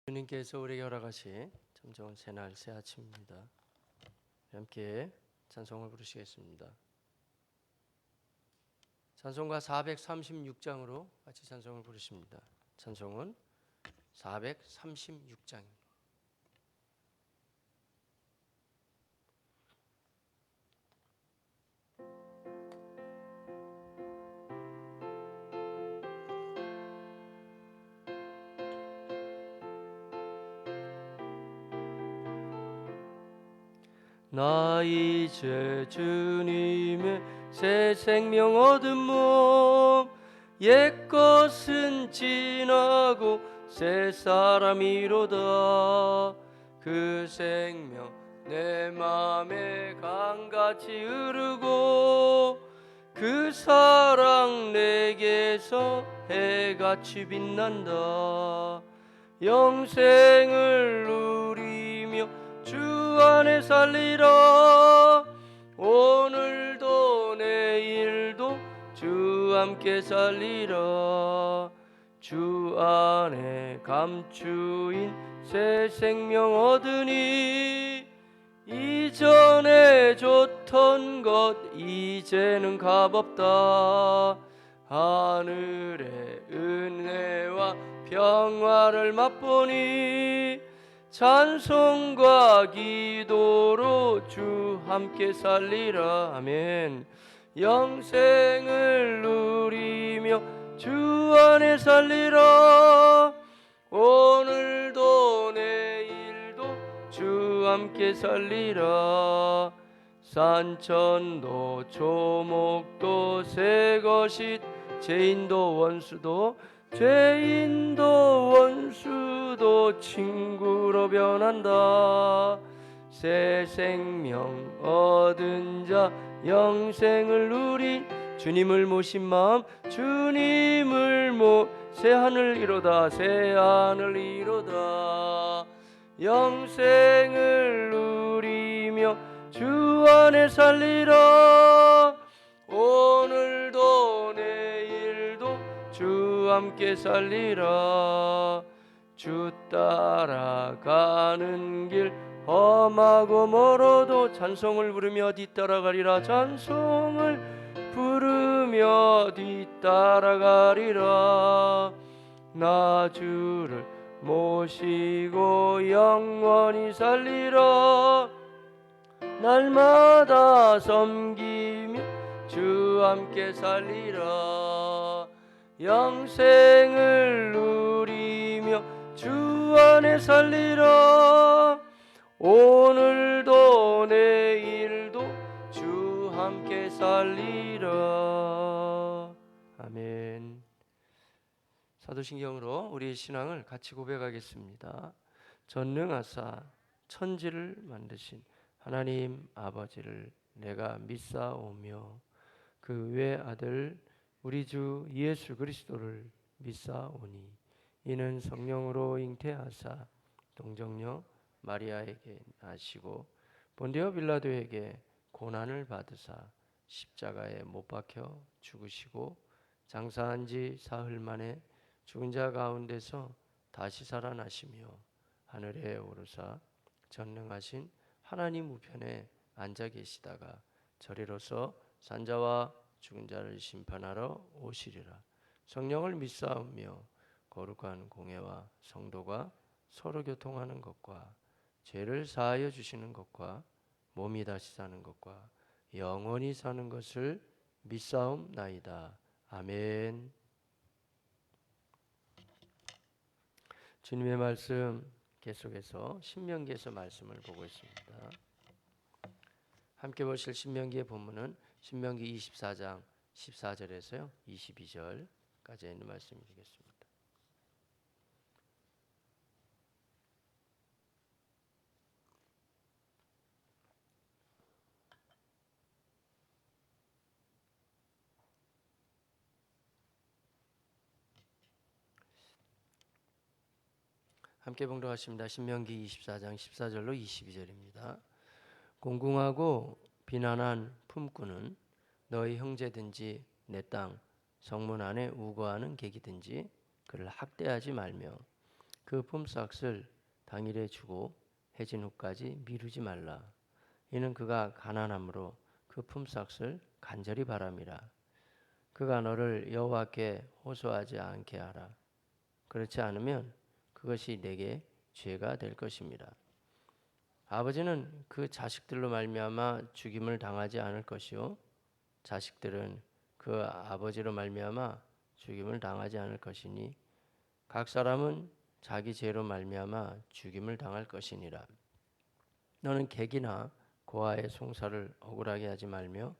주님께서 우리에게 허락하신 참 좋은 새날 새 아침입니다. 함께 찬송을 부르시겠습니다. 찬송가 436장으로 같이 찬송을 부르십니다. 찬송은 436장입니다. 나 이제 주님의 새 생명 얻은 몸, 옛것은 지나고 새 사람이로다. 그 생명 내 맘에 강같이 흐르고 그 사랑 내게서 해같이 빛난다. 영생을 누리며 주 안에 살리라. 오늘도 내일도 주 함께 살리라. 주 안에 감추인 새 생명 얻으니 이전에 좋던 것 이제는 값없다. 하늘의 은혜와 평화를 맛보니 찬송과 기도로 주 함께 살리라. 아멘. 영생을 누리며 주 안에 살리라. 오늘도 내일도 주 함께 살리라. 산천도 조목도 새것이 죄인도 원수도 친구로 변한다. 새 생명 얻은 자 영생을 누린 주님을 모신 마음 주님을 새 하늘 이로다. 새 하늘 이로다. 영생을 누리며 주 안에 살리라. 오늘도 내일도 주 함께 살리라. 주 따라가는 길 험하고 멀어도 찬송을 부르며 뒤따라가리라. 찬송을 부르며 뒤따라가리라. 나 주를 모시고 영원히 살리라. 날마다 섬기며 주 함께 살리라. 영생을 누리며 주 안에 살리라. 오늘도 내일도 주 함께 살리라. 아멘. 사도신경으로 우리의 신앙을 같이 고백하겠습니다. 전능하사 천지를 만드신 하나님 아버지를 내가 믿사오며 그 외아들 우리 주 예수 그리스도를 믿사오니 이는 성령으로 잉태하사 동정녀 마리아에게 나시고 본디오 빌라도에게 고난을 받으사 십자가에 못 박혀 죽으시고 장사한 지 사흘 만에 죽은 자 가운데서 다시 살아나시며 하늘에 오르사 전능하신 하나님 우편에 앉아 계시다가 저리로서 산자와 죽은 자를 심판하러 오시리라. 성령을 믿사오며 거룩한 공예와 성도가 서로 교통하는 것과 죄를 사하여 주시는 것과 몸이 다시 사는 것과 영원히 사는 것을 믿사옵나이다. 아멘. 주님의 말씀 계속해서 신명기에서 말씀을 보고 있습니다. 함께 보실 신명기의 본문은 신명기 24장 14절에서요 22절까지 있는 말씀이 되겠습니다. 함께 봉독하십니다. 신명기 24장 14절로 22절입니다. 공궁하고 비난한 품꾼은 너희 형제든지 내 땅 성문 안에 우거하는 객이든지 그를 학대하지 말며 그 품삯을 당일에 주고 해진 후까지 미루지 말라. 이는 그가 가난함으로 그 품삯을 간절히 바람이라. 그가 너를 여호와께 호소하지 않게 하라. 그렇지 않으면 그것이 내게 죄가 될 것입니다. 아버지는 그 자식들로 말미암아 죽임을 당하지 않을 것이요 자식들은 그 아버지로 말미암아 죽임을 당하지 않을 것이니 각 사람은 자기 죄로 말미암아 죽임을 당할 것이니라. 너는 객이나 고아의 송사를 억울하게 하지 말며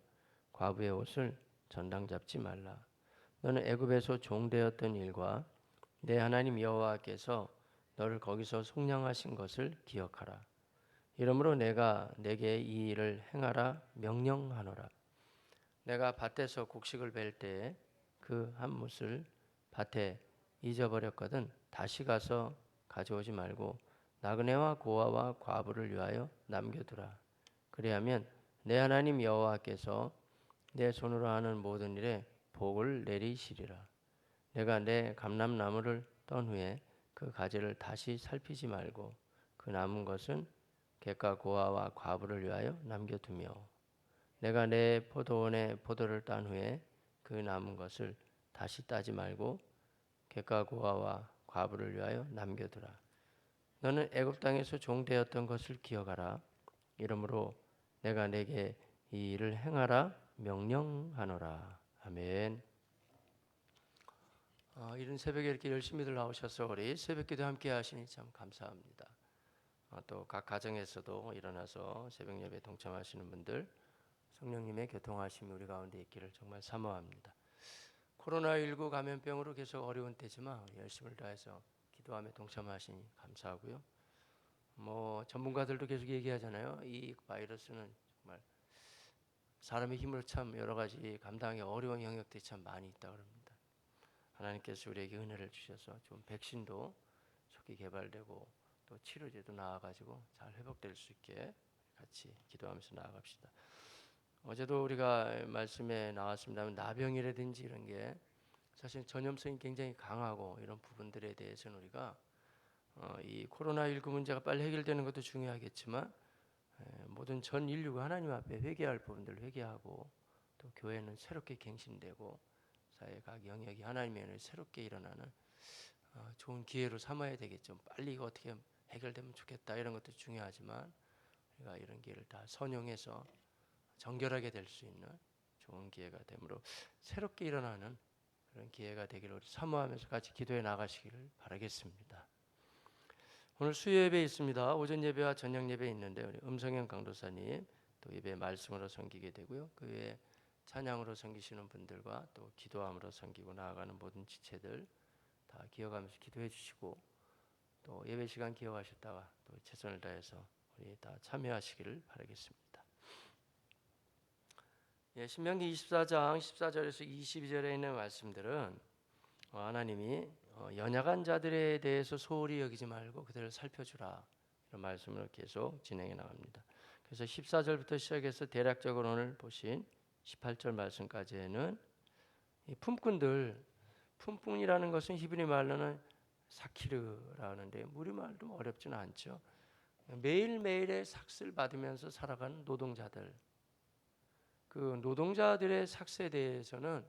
과부의 옷을 전당 잡지 말라. 너는 애굽에서 종되었던 일과 내 하나님 여호와께서 너를 거기서 속량하신 것을 기억하라. 이러므로 내가 내게 이 일을 행하라 명령하노라. 내가 밭에서 곡식을 벨 때에 그 한 뭇을 밭에 잊어버렸거든 다시 가서 가져오지 말고 나그네와 고아와 과부를 위하여 남겨두라. 그리하면 내 하나님 여호와께서 내 손으로 하는 모든 일에 복을 내리시리라. 내가 내 감람나무를 떤 후에 그 가지를 다시 살피지 말고 그 남은 것은 객과 고아와 과부를 위하여 남겨두며 내가 내 포도원에 포도를 딴 후에 그 남은 것을 다시 따지 말고 객과 고아와 과부를 위하여 남겨두라. 너는 애굽 땅에서 종되었던 것을 기억하라. 이러므로 내가 내게 이 일을 행하라 명령하노라. 아멘. 이른 새벽에 이렇게 열심히들 나오셔서 우리 새벽기도 함께 하시니 참 감사합니다. 또 각 가정에서도 일어나서 새벽 예배 동참하시는 분들 성령님의 교통하심이 우리 가운데 있기를 정말 사모합니다. 코로나19 감염병으로 계속 어려운 때지만 열심을 다해서 기도함에 동참하시니 감사하고요. 전문가들도 계속 얘기하잖아요. 이 바이러스는 정말 사람의 힘으로 참 여러 가지 감당하기 어려운 영역들이 참 많이 있다 그럽니다. 하나님께서 우리에게 은혜를 주셔서 좋은 백신도 속히 개발되고 또 치료제도 나와가지고 잘 회복될 수 있게 같이 기도하면서 나아갑시다. 어제도 우리가 말씀에 나왔습니다만 나병이라든지 이런 게 사실 전염성이 굉장히 강하고 이런 부분들에 대해서는 우리가 이 코로나19 문제가 빨리 해결되는 것도 중요하겠지만 모든 전 인류가 하나님 앞에 회개할 부분들 회개하고 또 교회는 새롭게 갱신되고 사회 각 영역이 하나님의 은혜로 새롭게 일어나는 좋은 기회로 삼아야 되겠죠. 빨리 이거 어떻게 해결되면 좋겠다 이런 것도 중요하지만 우리가 이런 기회를 다 선용해서 정결하게 될 수 있는 좋은 기회가 되므로 새롭게 일어나는 그런 기회가 되기를 사모하면서 같이 기도해 나가시기를 바라겠습니다. 오늘 수요 예배 있습니다. 오전 예배와 저녁 예배 있는데 우리 음성현 강도사님 또 예배 말씀으로 섬기게 되고요. 그 외에 찬양으로 섬기시는 분들과 또 기도함으로 섬기고 나아가는 모든 지체들 다 기억하면서 기도해 주시고 또 예배 시간 기억하셨다가 또 최선을 다해서 우리 다 참여하시기를 바라겠습니다. 신명기 24장 14절에서 22절에 있는 말씀들은 하나님이 연약한 자들에 대해서 소홀히 여기지 말고 그들을 살펴주라 이런 말씀으로 계속 진행해 나갑니다. 그래서 14절부터 시작해서 대략적으로 오늘 보신 18절 말씀까지는 이 품꾼들, 품꾼이라는 것은 히브리 말로는 사키르라는데 우리말도 어렵지는 않죠. 매일매일의 삭스를 받으면서 살아가는 노동자들, 그 노동자들의 삭스에 대해서는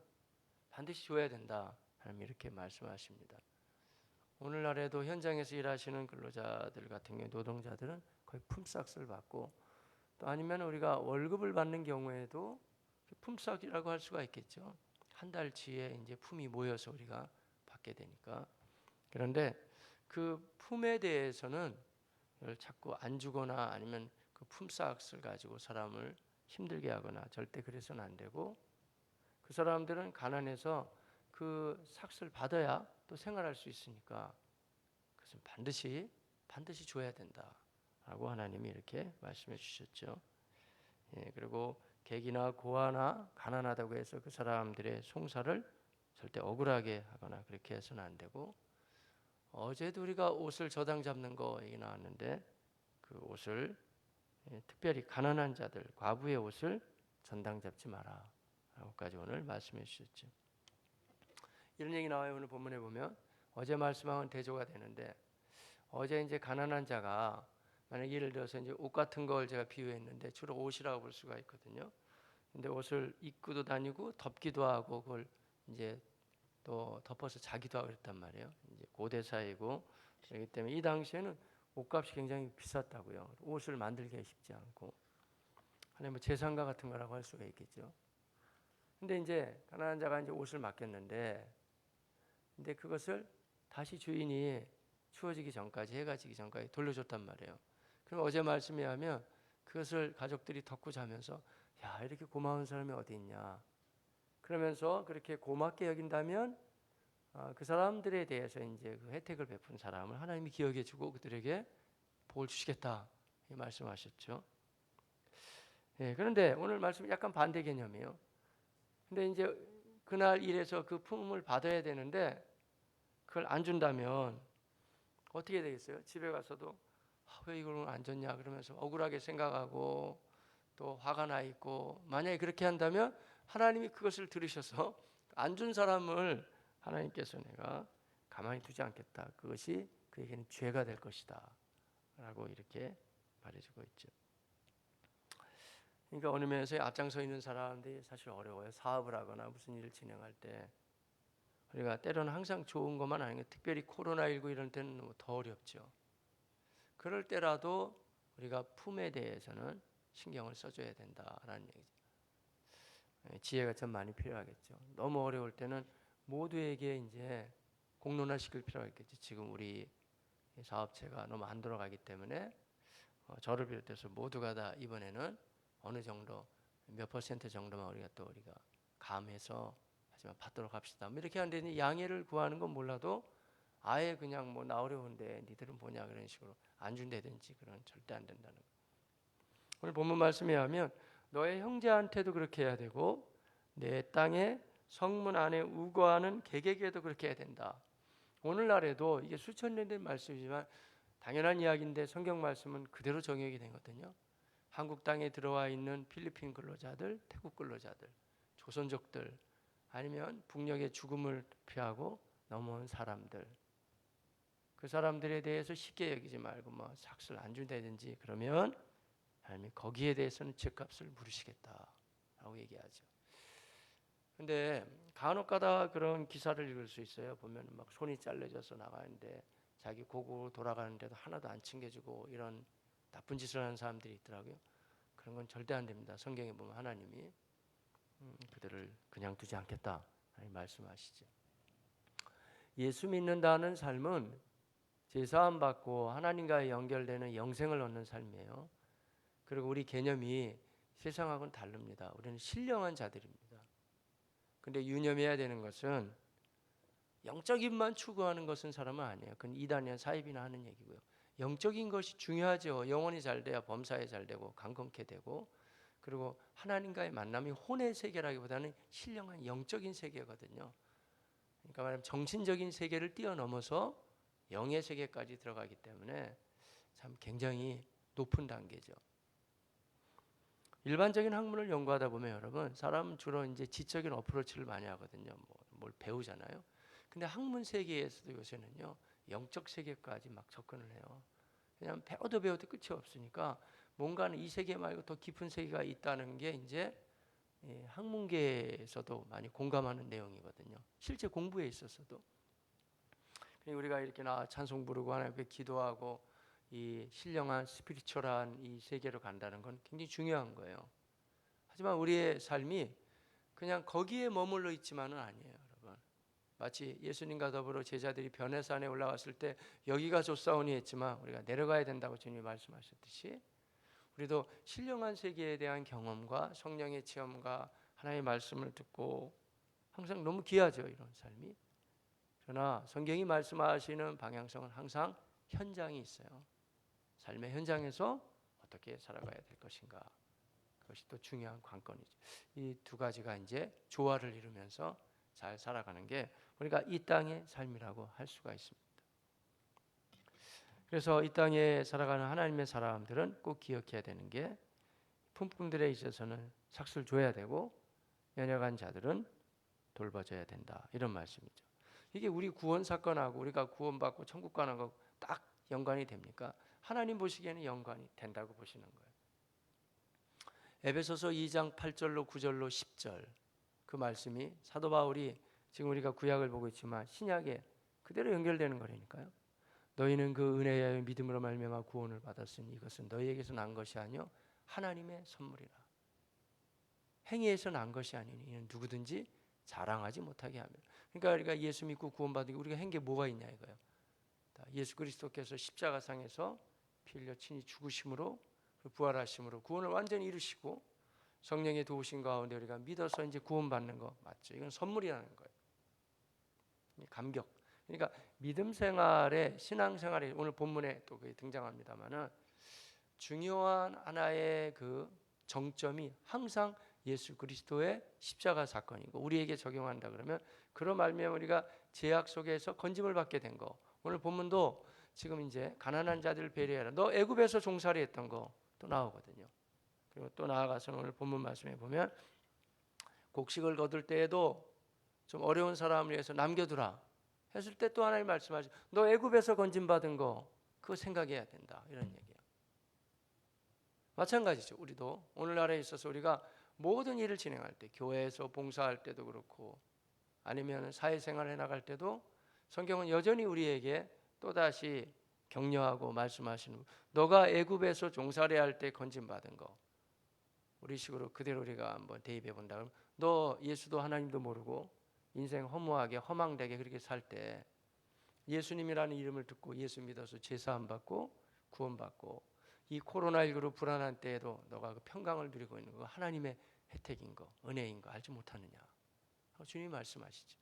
반드시 줘야 된다 하나님 이렇게 말씀하십니다. 오늘날에도 현장에서 일하시는 근로자들 같은 경우 노동자들은 거의 품삯을 받고 또 아니면 우리가 월급을 받는 경우에도 품삯이라고 할 수가 있겠죠. 한 달치의 이제 품이 모여서 우리가 받게 되니까. 그런데 그 품에 대해서는 자꾸 안 주거나 아니면 그 품삯을 가지고 사람을 힘들게 하거나 절대 그래서는 안 되고 그 사람들은 가난해서 그 삭스를 받아야 또 생활할 수 있으니까 그것은 반드시 줘야 된다라고 하나님이 이렇게 말씀해 주셨죠. 그리고 객이나 고아나 가난하다고 해서 그 사람들의 송사를 절대 억울하게 하거나 그렇게 해서는 안 되고 어제도 우리가 옷을 저당 잡는 거 얘기 나왔는데 그 옷을 특별히 가난한 자들, 과부의 옷을 전당 잡지 마라 라고까지 오늘 말씀해 주셨죠. 이런 얘기 나와요. 오늘 본문에 보면 어제 말씀한 대조가 되는데 어제 이제 가난한 자가 만약 예를 들어서 이제 옷 같은 걸 제가 비유했는데 주로 옷이라고 볼 수가 있거든요. 근데 옷을 입고도 다니고 덮기도 하고 그걸 이제 또 덮어서 자기도 하고 그랬단 말이에요. 이제 고대 사회고 그렇기 때문에 이 당시에는 옷값이 굉장히 비쌌다고요. 옷을 만들기가 쉽지 않고 하나님 뭐 재산가 같은 거라고 할 수가 있겠죠. 근데 이제 가난한 자가 이제 옷을 맡겼는데 근데 그것을 다시 주인이 추워지기 전까지 해가 지기 전까지 돌려줬단 말이에요. 그럼 어제 말씀에 하면 그것을 가족들이 덮고 자면서 야 이렇게 고마운 사람이 어디 있냐 그러면서 그렇게 고맙게 여긴다면 그 사람들에 대해서 이제 그 혜택을 베푼 사람을 하나님이 기억해주고 그들에게 복을 주시겠다 이 말씀하셨죠. 예, 그런데 오늘 말씀 약간 반대 개념이에요. 근데 이제 그날 일해서 그 품을 받아야 되는데 그걸 안 준다면 어떻게 되겠어요? 집에 가서도 왜 이걸 안 줬냐 그러면서 억울하게 생각하고 또 화가 나 있고 만약에 그렇게 한다면 하나님이 그것을 들으셔서 안 준 사람을 하나님께서 내가 가만히 두지 않겠다. 그것이 그에게는 죄가 될 것이다. 라고 이렇게 말해주고 있죠. 그러니까 어느 면에서 앞장서 있는 사람들이 사실 어려워요. 사업을 하거나 무슨 일을 진행할 때 우리가 때로는 항상 좋은 것만 아니고 특별히 코로나19 이런 때는 더 어렵죠. 그럴 때라도 우리가 품에 대해서는 신경을 써줘야 된다라는 얘기죠. 지혜가 좀 많이 필요하겠죠. 너무 어려울 때는 모두에게 이제 공론화시킬 필요가 있겠죠. 지금 우리 사업체가 너무 안 돌아가기 때문에 저를 비롯해서 모두가 다 이번에는 어느 정도 몇 퍼센트 정도만 우리가 감해서 하지만 받도록 합시다. 뭐 이렇게 하는데 양해를 구하는 건 몰라도 아예 그냥 뭐 나 어려운데 니들은 뭐냐 그런 식으로 안 준다든지 그런 절대 안 된다는 거. 오늘 본문 말씀에 하면 너의 형제한테도 그렇게 해야 되고 내 땅에 성문 안에 우거하는 객에게도 그렇게 해야 된다. 오늘날에도 이게 수천 년 된 말씀이지만 당연한 이야기인데 성경 말씀은 그대로 적용이 되거든요. 한국 땅에 들어와 있는 필리핀 근로자들, 태국 근로자들, 조선족들 아니면 북녘의 죽음을 피하고 넘어온 사람들 그 사람들에 대해서 쉽게 여기지 말고 뭐 삭슬 안 준다든지 그러면 하나님이 거기에 대해서는 죄값을 물으시겠다라고 얘기하죠. 근데 간혹가다 그런 기사를 읽을 수 있어요. 보면 막 손이 잘려져서 나가는데 자기 고국으로 돌아가는데도 하나도 안 챙겨주고 이런 나쁜 짓을 하는 사람들이 있더라고요. 그런 건 절대 안 됩니다. 성경에 보면 하나님이 그들을 그냥 두지 않겠다 말씀하시죠. 예수 믿는다는 삶은 제사함 받고 하나님과 연결되는 영생을 얻는 삶이에요. 그리고 우리 개념이 세상하고는 다릅니다. 우리는 신령한 자들입니다. 근데 유념해야 되는 것은 영적인만 추구하는 것은 사람은 아니에요. 그건 이단이나 사입이나 하는 얘기고요. 영적인 것이 중요하죠. 영혼이 잘 돼야 범사에 잘 되고 강건케 되고 그리고 하나님과의 만남이 혼의 세계라기보다는 신령한 영적인 세계거든요. 그러니까 말하면 정신적인 세계를 뛰어넘어서 영의 세계까지 들어가기 때문에 참 굉장히 높은 단계죠. 일반적인 학문을 연구하다 보면 여러분 사람은 주로 이제 지적인 어프로치를 많이 하거든요. 뭘 배우잖아요. 근데 학문 세계에서도 요새는요 영적 세계까지 막 접근을 해요. 왜냐하면 배워도 끝이 없으니까 뭔가는 이 세계 말고 더 깊은 세계가 있다는 게 이제 학문계에서도 많이 공감하는 내용이거든요. 실제 공부에 있어서도 우리가 이렇게 찬송 부르고 하나님께 기도하고 이 신령한 스피리추얼한 이 세계로 간다는 건 굉장히 중요한 거예요. 하지만 우리의 삶이 그냥 거기에 머물러 있지만은 아니에요, 여러분. 마치 예수님과 더불어 제자들이 변해산에 올라갔을 때 여기가 좋사오니 했지만 우리가 내려가야 된다고 주님이 말씀하셨듯이 우리도 신령한 세계에 대한 경험과 성령의 체험과 하나님의 말씀을 듣고 항상 너무 귀하죠, 이런 삶이. 그러나 성경이 말씀하시는 방향성은 항상 현장이 있어요. 삶의 현장에서 어떻게 살아가야 될 것인가. 그것이 또 중요한 관건이죠. 이 두 가지가 이제 조화를 이루면서 잘 살아가는 게 우리가 이 땅의 삶이라고 할 수가 있습니다. 그래서 이 땅에 살아가는 하나님의 사람들은 꼭 기억해야 되는 게 품꾼들에 있어서는 삭슬 줘야 되고 연약한 자들은 돌봐줘야 된다. 이런 말씀이죠. 이게 우리 구원 사건하고 우리가 구원받고 천국 가는 거 딱 연관이 됩니까? 하나님 보시기에는 연관이 된다고 보시는 거예요. 에베소서 2장 8절로 9절로 10절 그 말씀이 사도 바울이 지금 우리가 구약을 보고 있지만 신약에 그대로 연결되는 거라니까요. 너희는 그 은혜의 믿음으로 말미암아 구원을 받았으니 이것은 너희에게서 난 것이 아니요 하나님의 선물이라. 행위에서 난 것이 아니니 이는 누구든지 자랑하지 못하게 하며. 그러니까 우리가 예수 믿고 구원받은 게 우리가 한 게 뭐가 있냐 이거예요. 예수 그리스도께서 십자가상에서 피 흘려 친히 죽으심으로 부활하심으로 구원을 완전히 이루시고 성령의 도우심 가운데 우리가 믿어서 이제 구원받는 거 맞죠? 이건 선물이라는 거예요. 감격. 그러니까 믿음 생활에 신앙 생활에 오늘 본문에 또 그게 등장합니다만은 중요한 하나의 그 정점이 항상 예수 그리스도의 십자가 사건이고 우리에게 적용한다 그러면 그런 말미암아 우리가 죄악 속에서 건짐을 받게 된 거. 오늘 본문도 지금 이제 가난한 자들을 배려해라. 너 애굽에서 종살이 했던 거 또 나오거든요. 그리고 또 나아가서 오늘 본문 말씀에 보면 곡식을 거둘 때에도 좀 어려운 사람을 위해서 남겨두라 했을 때 또 하나님 말씀하시죠. 너 애굽에서 건짐받은 거 그거 생각해야 된다 이런 얘기예요. 마찬가지죠. 우리도 오늘날에 있어서 우리가 모든 일을 진행할 때 교회에서 봉사할 때도 그렇고 아니면 사회생활을 해나갈 때도 성경은 여전히 우리에게 또다시 격려하고 말씀하시는 너가 애굽에서 종살이 할 때 건짐받은 거 우리 식으로 그대로 우리가 한번 대입해 본다 그러면 너 예수도 하나님도 모르고 인생 허무하게 허망되게 그렇게 살 때 예수님이라는 이름을 듣고 예수 믿어서 제사함 받고 구원받고 이 코로나19로 불안한 때에도 너가 그 평강을 누리고 있는 거 하나님의 혜택인 거 은혜인 거 알지 못하느냐 주님이 말씀하시죠.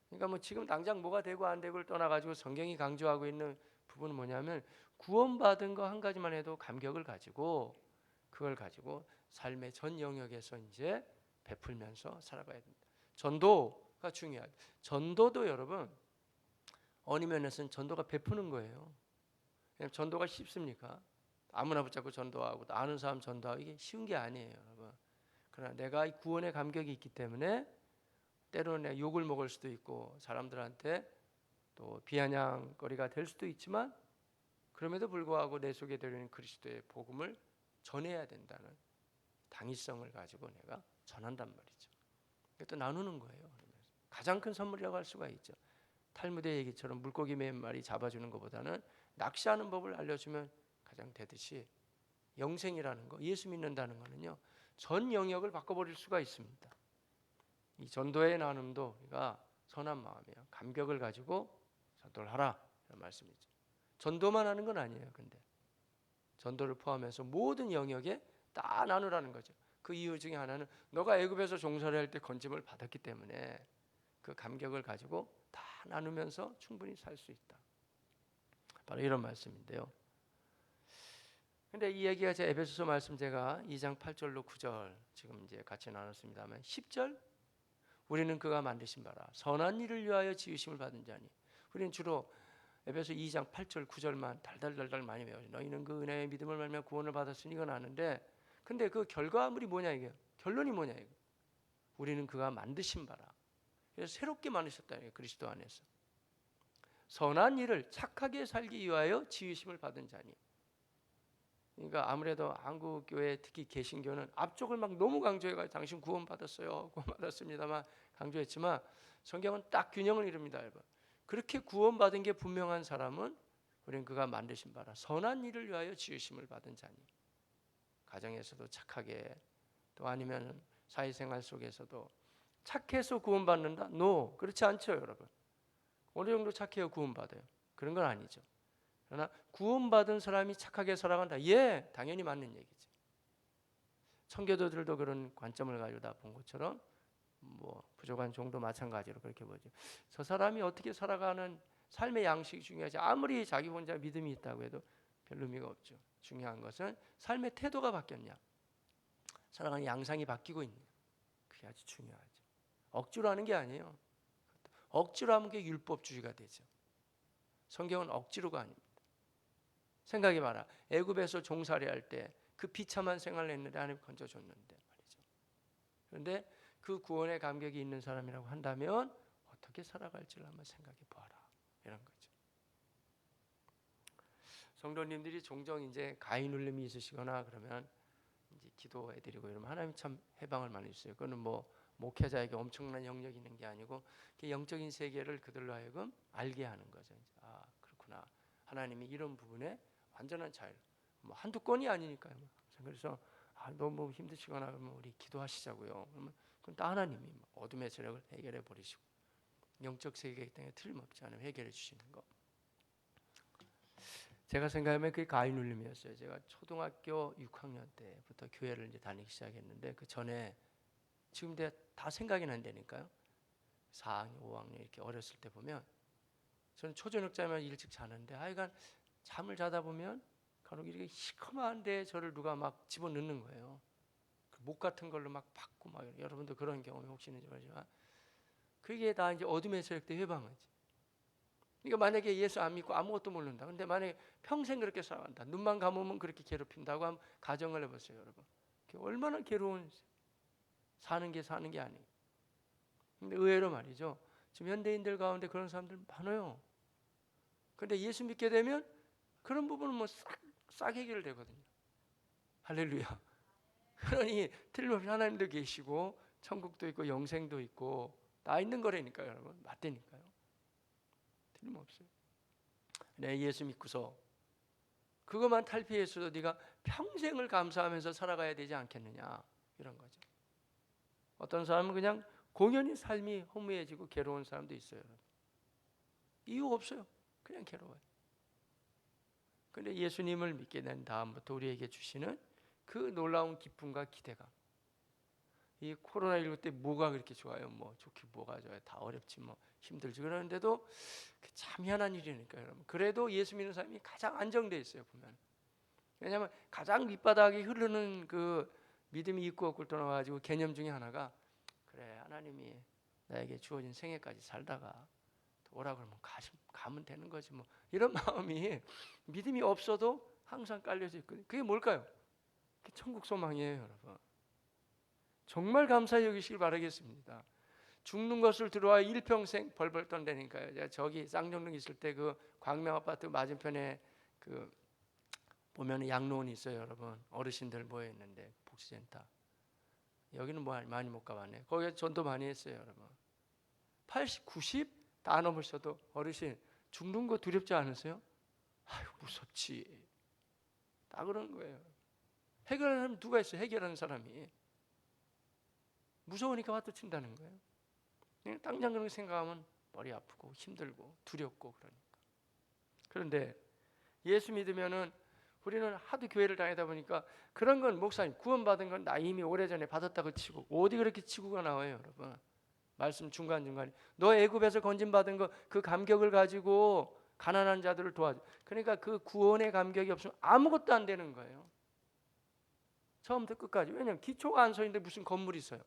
그러니까 뭐 지금 당장 뭐가 되고 안 되고를 떠나가지고 성경이 강조하고 있는 부분은 뭐냐면 구원받은 거 한 가지만 해도 감격을 가지고 그걸 가지고 삶의 전 영역에서 이제 베풀면서 살아가야 된다. 전도가 중요하죠. 전도도 여러분 어느 면에서는 전도가 베푸는 거예요. 그냥 전도가 쉽습니까? 아무나 붙잡고 전도하고 아는 사람 전도하고 이게 쉬운 게 아니에요, 여러분. 그러나 내가 이 구원의 감격이 있기 때문에 때로는 내가 욕을 먹을 수도 있고 사람들한테 또 비아냥거리가 될 수도 있지만 그럼에도 불구하고 내 속에 들어있는 그리스도의 복음을 전해야 된다는 당위성을 가지고 내가 전한단 말이죠. 또 나누는 거예요. 가장 큰 선물이라고 할 수가 있죠. 탈무드의 얘기처럼 물고기 몇 마리 잡아주는 것보다는 낚시하는 법을 알려주면 가장 되듯이 영생이라는 거, 예수 믿는다는 거는요 전 영역을 바꿔버릴 수가 있습니다. 이 전도의 나눔도 우리가 선한 마음이에요. 감격을 가지고 전도를 하라 이런 말씀이죠. 전도만 하는 건 아니에요. 근데 전도를 포함해서 모든 영역에 다 나누라는 거죠. 그 이유 중에 하나는 너가 애굽에서 종살이 할 때 건짐을 받았기 때문에 그 감격을 가지고 다 나누면서 충분히 살 수 있다. 바로 이런 말씀인데요. 근데 이 얘기가 제 에베소서 말씀 제가 2장 8절로 9절 지금 이제 같이 나눴습니다만 10절 우리는 그가 만드신 바라 선한 일을 위하여 지으심을 받은 자니 우리는 주로 에베소 2장 8절 9절만 달달달달 많이 외워요. 너희는 그 은혜의 믿음을 말미암아 구원을 받았으니 이건 아는데 근데 그 결과물이 뭐냐 이게 결론이 뭐냐 이거 우리는 그가 만드신 바라 그래서 새롭게 만드셨다 이게 그리스도 안에서 선한 일을 착하게 살기 위하여 지으심을 받은 자니 그러니까 아무래도 한국교회 특히 개신교는 앞쪽을 막 너무 강조해가지고 당신 구원받았어요 구원받았습니다만 강조했지만 성경은 딱 균형을 이룹니다 여러분. 그렇게 구원받은 게 분명한 사람은 우리는 그가 만드신 바라 선한 일을 위하여 지으심을 받은 자니 가정에서도 착하게 또 아니면 사회생활 속에서도 착해서 구원받는다? No 그렇지 않죠 여러분. 어느 정도 착해야 구원받아요. 그런 건 아니죠. 그러나 구원받은 사람이 착하게 살아간다. 예, 당연히 맞는 얘기죠. 청교도들도 그런 관점을 가지고 다 본 것처럼 뭐 부족한 종도 마찬가지로 그렇게 보죠. 저 사람이 어떻게 살아가는 삶의 양식이 중요하지. 아무리 자기 혼자 믿음이 있다고 해도 별 의미가 없죠. 중요한 것은 삶의 태도가 바뀌었냐. 살아가는 양상이 바뀌고 있느냐. 그게 아주 중요하죠. 억지로 하는 게 아니에요. 억지로 하면 그게 율법주의가 되죠. 성경은 억지로가 아닙니다. 생각해봐라. 애굽에서 종살이 할 때 그 비참한 생활을 했는데 하나님 건져줬는데 말이죠. 그런데 그 구원의 감격이 있는 사람이라고 한다면 어떻게 살아갈지를 한번 생각해 보아라. 이런 거죠. 성도님들이 종종 이제 가위 눌림이 있으시거나 그러면 이제 기도해드리고 이러면 하나님 참 해방을 많이 주세요. 그거는 뭐 목회자에게 엄청난 영역이 있는 게 아니고 영적인 세계를 그들로 하여금 알게 하는 거죠. 이제 아 그렇구나. 하나님이 이런 부분에 완전한 자유. 뭐 한두 건이 아니니까요. 그래서 너무 힘드시거나 그러면 우리 기도하시자고요. 그러면 그건 또 하나님이 어둠의 세력을 해결해 버리시고 영적 세계이기 때문에 틀림없지 않으면 해결해 주시는 거. 제가 생각하면 그게 가위 눌림이었어요. 제가 초등학교 6학년 때부터 교회를 이제 다니기 시작했는데 그 전에 지금 다 생각이 난다니까요. 4학년, 5학년 이렇게 어렸을 때 보면 저는 초저녁잠을 일찍 자는데 하여간 잠을 자다 보면 간혹 이렇게 시커먼데 저를 누가 막 집어넣는 거예요. 그 목 같은 걸로 막 받고 막 여러분도 그런 경험이 혹시 있는지 모르지만 그게 다 이제 어둠의 세력 때 회방하지. 그러니까 만약에 예수 안 믿고 아무것도 모른다. 근데 만약에 평생 그렇게 살아간다. 눈만 감으면 그렇게 괴롭힌다고 하면 가정을 해보세요, 여러분. 얼마나 괴로운 사는 게 아니에요. 근데 의외로 말이죠. 지금 현대인들 가운데 그런 사람들 많아요. 근데 예수 믿게 되면 그런 부분은 뭐 싹 해결되거든요. 할렐루야. 그러니 틀림없이 하나님도 계시고 천국도 있고 영생도 있고 다 있는 거라니까요, 여러분. 맞다니까요. 틀림없어요. 네, 예수 믿고서 그것만 탈피했어도 네가 평생을 감사하면서 살아가야 되지 않겠느냐 이런 거죠. 어떤 사람은 그냥 공연히 삶이 허무해지고 괴로운 사람도 있어요. 여러분. 이유 없어요. 그냥 괴로워요. 그런데 예수님을 믿게 된 다음부터 우리에게 주시는 그 놀라운 기쁨과 기대감. 이 코로나19 때 뭐가 그렇게 좋아요? 뭐 좋게 뭐가 좋아요? 다 어렵지 뭐 힘들지 그러는데도 참 희한한 일이니까요. 여러분. 그래도 예수 믿는 사람이 가장 안정되어 있어요. 보면. 왜냐하면 가장 밑바닥이 흐르는 그 믿음이 있고 없고를 떠나가지고 개념 중에 하나가 그래 하나님이 나에게 주어진 생애까지 살다가 오라 그러면 가면 되는 거지 뭐 이런 마음이 믿음이 없어도 항상 깔려져 있거든요. 그게 뭘까요? 그게 천국 소망이에요, 여러분. 정말 감사히 여기시길 바라겠습니다. 죽는 것을 들어와 일평생 벌벌 떤다니까요. 제가 저기 쌍정릉 있을 때 그 광명 아파트 맞은편에 그 보면 양로원이 있어요, 여러분. 어르신들 모여 있는데 복지센터. 여기는 뭐 많이 못 가봤네. 거기 전도 많이 했어요, 여러분. 80, 90 다 넘으셔도 어르신 죽는 거 두렵지 않으세요? 아유 무섭지. 다 그런 거예요. 해결하는 사람 누가 있어요? 해결하는 사람이. 무서우니까 화도 친다는 거예요. 당장 그런 거 생각하면 머리 아프고 힘들고 두렵고 그러니까. 그런데 예수 믿으면은 우리는 하도 교회를 다니다 보니까 그런 건 목사님 구원받은 건 나 이미 오래전에 받았다고 치고 어디 그렇게 치고가 나와요, 여러분. 말씀 중간중간에 너 애굽에서 건진받은 거 그 감격을 가지고 가난한 자들을 도와줘. 그러니까 그 구원의 감격이 없으면 아무것도 안 되는 거예요. 처음부터 끝까지. 왜냐하면 기초가 안 서 있는데 무슨 건물이 있어요.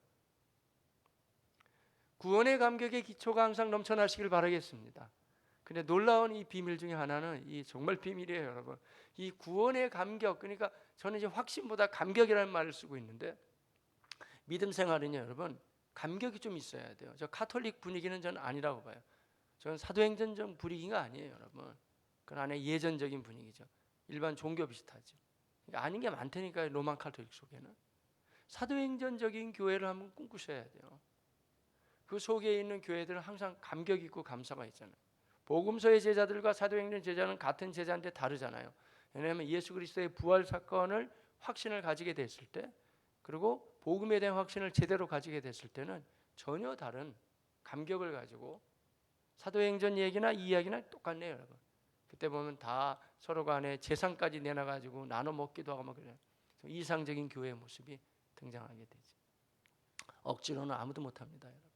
구원의 감격의 기초가 항상 넘쳐나시길 바라겠습니다. 근데 놀라운 이 비밀 중에 하나는 이 정말 비밀이에요, 여러분. 이 구원의 감격, 그러니까 저는 이제 확신보다 감격이라는 말을 쓰고 있는데 믿음 생활은요, 여러분 감격이 좀 있어야 돼요. 저 카톨릭 분위기는 저는 아니라고 봐요. 저는 사도행전적 분위기가 아니에요, 여러분. 그 안에 예전적인 분위기죠. 일반 종교 비슷하죠. 그러니까 아닌 게 많다니까요, 로만 카톨릭 속에는. 사도행전적인 교회를 한번 꿈꾸셔야 돼요. 그 속에 있는 교회들은 항상 감격 있고 감사가 있잖아요. 복음서의 제자들과 사도행전 제자는 같은 제자인데 다르잖아요. 왜냐하면 예수 그리스도의 부활 사건을 확신을 가지게 됐을 때, 그리고 복음에 대한 확신을 제대로 가지게 됐을 때는 전혀 다른 감격을 가지고 사도행전 얘기나 이 이야기나 똑같네요, 여러분. 그때 보면 다 서로 간에 재산까지 내놔가지고 나눠 먹기도 하고 막 그래요. 이상적인 교회의 모습이 등장하게 되죠. 억지로는 아무도 못합니다, 여러분.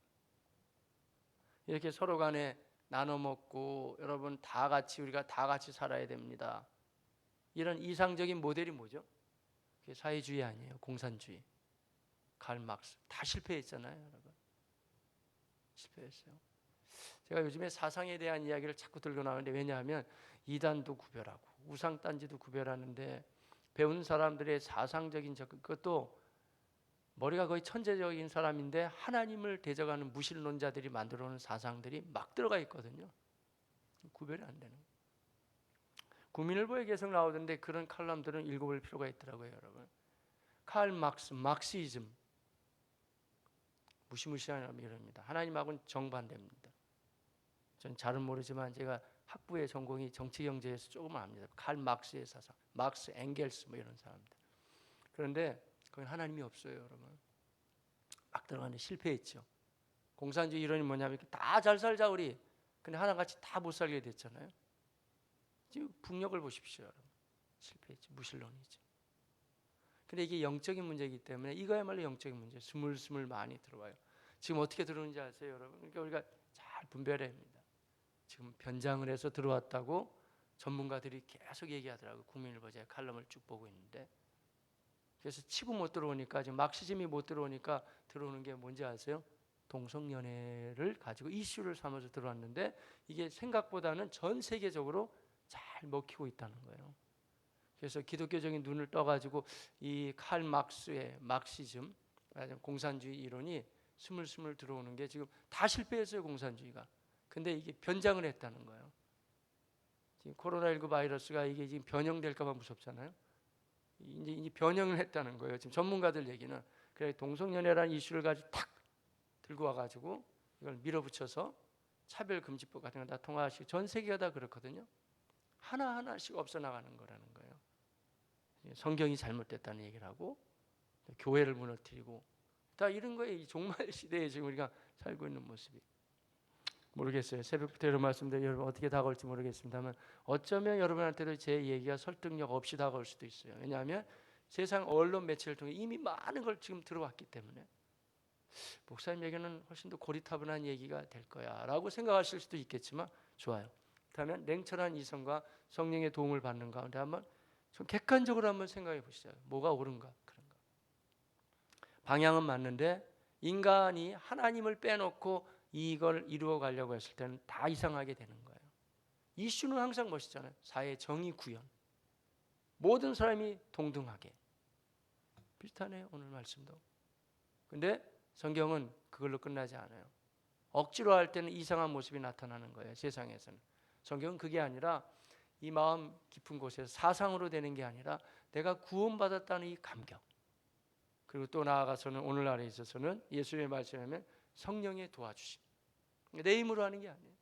이렇게 서로 간에 나눠 먹고 여러분 다 같이 우리가 다 같이 살아야 됩니다. 이런 이상적인 모델이 뭐죠? 그게 사회주의 아니에요. 공산주의. karl 마크스 다 실패했잖아요, 여러분. 실패했어요. 제가 요즘에 사상에 대한 이야기를 자꾸 들고 나오는데 왜냐하면 이단도 구별하고 우상단지도 구별하는데 배운 사람들의 사상적인 접근, 그것도 머리가 거의 천재적인 사람인데 하나님을 대적하는 무신론자들이 만들어놓은 사상들이 막 들어가 있거든요. 구별이 안 되는 거예요. 국민일보에 계속 나오던데 그런 칼럼들은 읽어볼 필요가 있더라고요, 여러분. 칼 막스, 막시즘, 무시무시한 이름입니다. 하나님하고는 정반대입니다. 전 잘은 모르지만 제가 학부의 전공이 정치경제에서 조금 압니다. 칼 막스의 사상, 막스, 엥겔스 뭐 이런 사람들. 그런데 그건 하나님이 없어요, 여러분. 막 들어가는데 실패했죠. 공산주의 이론이 뭐냐면 다 잘 살자 우리. 근데 하나같이 다 못 살게 됐잖아요. 지금 북녘을 보십시오, 여러분. 실패했죠. 무신론이죠. 근데 이게 영적인 문제이기 때문에 이거야말로 영적인 문제. 스물스물 많이 들어와요. 지금 어떻게 들어오는지 아세요, 여러분? 그러니까 우리가 잘 분별해야 합니다. 지금 변장을 해서 들어왔다고 전문가들이 계속 얘기하더라고요. 국민일보 제가 칼럼을 쭉 보고 있는데, 그래서 치고 못 들어오니까, 지금 막시즘이 못 들어오니까 들어오는 게 뭔지 아세요? 동성연애를 가지고 이슈를 삼아서 들어왔는데 이게 생각보다는 전 세계적으로 잘 먹히고 있다는 거예요. 그래서 기독교적인 눈을 떠가지고 이 칼 막스의 막시즘, 공산주의 이론이 스물스물 들어오는 게 지금 다 실패했어요, 공산주의가. 근데 이게 변장을 했다는 거예요. 지금 코로나19 바이러스가 이게 지금 변형될까 봐 무섭잖아요. 이제 변형을 했다는 거예요. 지금 전문가들 얘기는. 그래 동성연애라는 이슈를 가지고 탁 들고 와가지고 이걸 밀어붙여서 차별금지법 같은 거 다 통과하시고, 전 세계가 다 그렇거든요. 하나하나씩 없어나가는 거라는 거예요. 성경이 잘못됐다는 얘기를 하고 교회를 무너뜨리고 다 이런 거에 이 종말 시대에 지금 우리가 살고 있는 모습이. 모르겠어요. 새벽부터 이런 말씀드려 여러분 어떻게 다가올지 모르겠습니다만, 어쩌면 여러분한테도 제 얘기가 설득력 없이 다가올 수도 있어요. 왜냐하면 세상 언론 매체를 통해 이미 많은 걸 지금 들어왔기 때문에 목사님에게는 훨씬 더 고리타분한 얘기가 될 거야 라고 생각하실 수도 있겠지만, 좋아요. 그렇다면 냉철한 이성과 성령의 도움을 받는 가운데 한번 좀 객관적으로 한번 생각해 보시죠. 뭐가 옳은가 그런가. 방향은 맞는데 인간이 하나님을 빼놓고 이걸 이루어 가려고 했을 때는 다 이상하게 되는 거예요. 이슈는 항상 멋있잖아요. 사회 정의 구현, 모든 사람이 동등하게. 비슷하네요, 오늘 말씀도. 근데 성경은 그걸로 끝나지 않아요. 억지로 할 때는 이상한 모습이 나타나는 거예요, 세상에서는. 성경은 그게 아니라 이 마음 깊은 곳에서 사상으로 되는 게 아니라 내가 구원받았다는 이 감격, 그리고 또 나아가서는 오늘날에 있어서는 예수의 말씀하면 성령의 도와주심. 내 힘으로 하는 게 아니에요.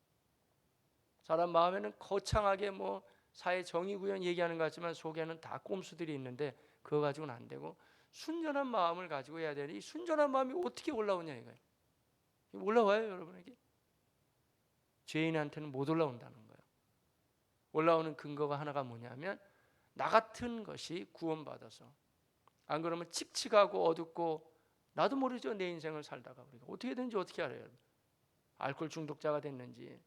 사람 마음에는 거창하게 뭐 사회 정의구현 얘기하는 것 같지만 속에는 다 꼼수들이 있는데 그거 가지고는 안 되고 순전한 마음을 가지고 해야 되니, 이 순전한 마음이 어떻게 올라오냐 이거예요. 올라와요, 여러분에게? 죄인한테는 못 올라온다는 거예요. 올라오는 근거가 하나가 뭐냐면 나 같은 것이 구원받아서, 안 그러면 칙칙하고 어둡고 나도 모르죠, 내 인생을 살다가 우리가 어떻게든지 어떻게 알아요? 알코올 중독자가 됐는지,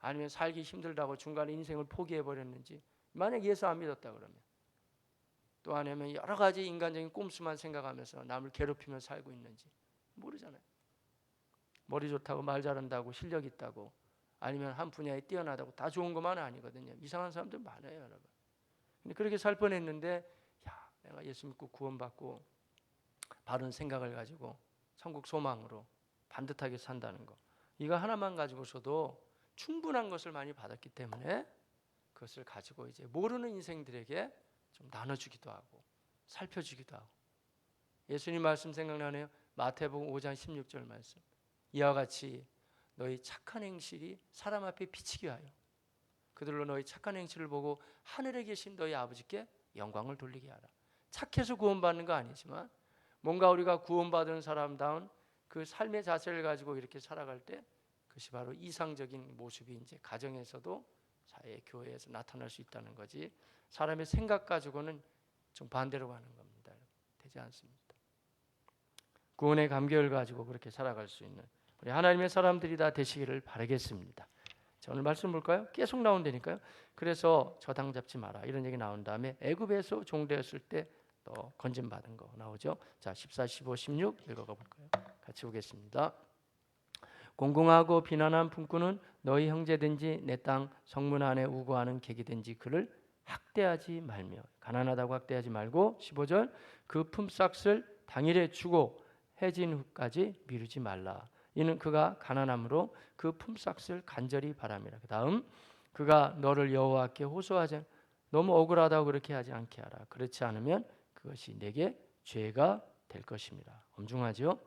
아니면 살기 힘들다고 중간에 인생을 포기해버렸는지, 만약 예수 안 믿었다 그러면, 또 아니면 여러 가지 인간적인 꼼수만 생각하면서 남을 괴롭히며 살고 있는지 모르잖아요. 머리 좋다고 말 잘한다고 실력 있다고, 아니면 한 분야에 뛰어나다고 다 좋은 것만은 아니거든요. 이상한 사람들 많아요, 여러분. 근데 그렇게 살 뻔했는데, 야, 내가 예수 믿고 구원받고 바른 생각을 가지고 천국 소망으로 반듯하게 산다는 거, 이거 하나만 가지고서도 충분한 것을 많이 받았기 때문에 그것을 가지고 이제 모르는 인생들에게 좀 나눠주기도 하고 살펴주기도 하고. 예수님 말씀 생각나네요. 마태복음 5장 16절 말씀. 이와 같이 너희 착한 행실이 사람 앞에 비치게 하여 그들로 너희 착한 행실을 보고 하늘에 계신 너희 아버지께 영광을 돌리게 하라. 착해서 구원받는 거 아니지만 뭔가 우리가 구원받은 사람다운 그 삶의 자세를 가지고 이렇게 살아갈 때 그것이 바로 이상적인 모습이 이제 가정에서도 사회, 교회에서 나타날 수 있다는 거지, 사람의 생각 가지고는 좀 반대로 가는 겁니다. 되지 않습니다. 구원의 감격을 가지고 그렇게 살아갈 수 있는 우리 하나님의 사람들이 다 되시기를 바라겠습니다. 자, 오늘 말씀 볼까요? 계속 나온다니까요. 그래서 저당 잡지 마라 이런 얘기 나온 다음에 애굽에서 종되었을 때 또 건진받은 거 나오죠. 자, 14, 15, 16 읽어가 볼까요? 같이 보겠습니다. 공공하고 비난한 품꾼은 너희 형제든지 내 땅 성문 안에 우고하는 객이든지 그를 학대하지 말며, 가난하다고 학대하지 말고 15절 그 품삯을 당일에 주고 해진 후까지 미루지 말라. 이는 그가 가난함으로 그 품삯을 간절히 바람이라. 그 다음 그가 너를 여호와께 호소하자 너무 억울하다고 그렇게 하지 않게 하라. 그렇지 않으면 그것이 내게 죄가 될 것입니다. 엄중하죠?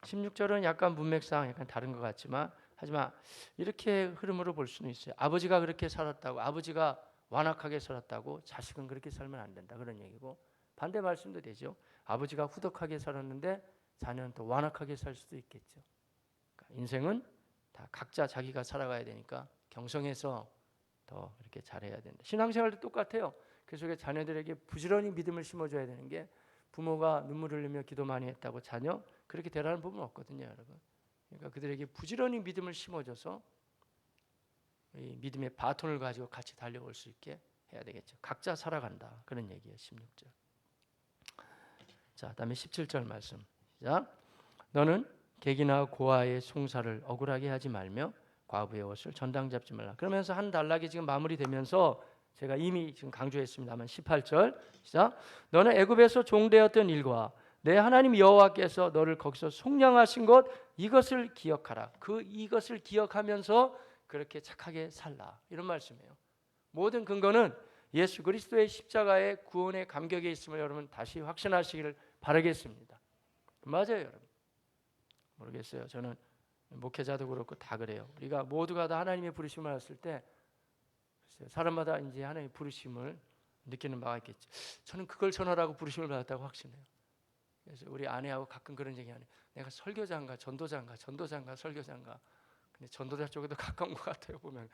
16절은 약간 문맥상 약간 다른 것 같지만 하지만 이렇게 흐름으로 볼 수는 있어요. 아버지가 그렇게 살았다고, 아버지가 완악하게 살았다고 자식은 그렇게 살면 안 된다, 그런 얘기고, 반대 말씀도 되죠. 아버지가 후덕하게 살았는데 자녀는 또 완악하게 살 수도 있겠죠. 그러니까 인생은 다 각자 자기가 살아가야 되니까 경성해서 더 이렇게 잘해야 된다. 신앙생활도 똑같아요. 그 속에 자녀들에게 부지런히 믿음을 심어줘야 되는 게, 부모가 눈물을 흘리며 기도 많이 했다고 자녀 그렇게 되라는 부분은 없거든요, 여러분. 그러니까 그들에게 부지런히 믿음을 심어줘서 이 믿음의 바톤을 가지고 같이 달려올 수 있게 해야 되겠죠. 각자 살아간다, 그런 얘기예요. 16절. 자, 다음에 17절 말씀. 시작. 너는 객이나 고아의 송사를 억울하게 하지 말며 과부의 옷을 전당 잡지 말라. 그러면서 한 단락이 지금 마무리되면서 제가 이미 지금 강조했습니다만 18절 시작. 너는 애굽에서 종되었던 일과 내 하나님 여호와께서 너를 거기서 속량하신 것, 이것을 기억하라. 이것을 기억하면서 그렇게 착하게 살라, 이런 말씀이에요. 모든 근거는 예수 그리스도의 십자가의 구원의 감격에 있음을 여러분 다시 확신하시기를 바라겠습니다. 맞아요, 여러분. 모르겠어요. 저는 목회자도 그렇고 다 그래요. 우리가 모두가 다 하나님의 부르심을 받았을 때 사람마다 이제 하나님의 부르심을 느끼는 바가 있겠죠. 저는 그걸 전하라고 부르심을 받았다고 확신해요. 그래서 우리 아내하고 가끔 그런 얘기하네. 내가 설교자인가 전도자인가 설교자인가. 근데 전도자 쪽에도 가까운 것 같아요, 보면.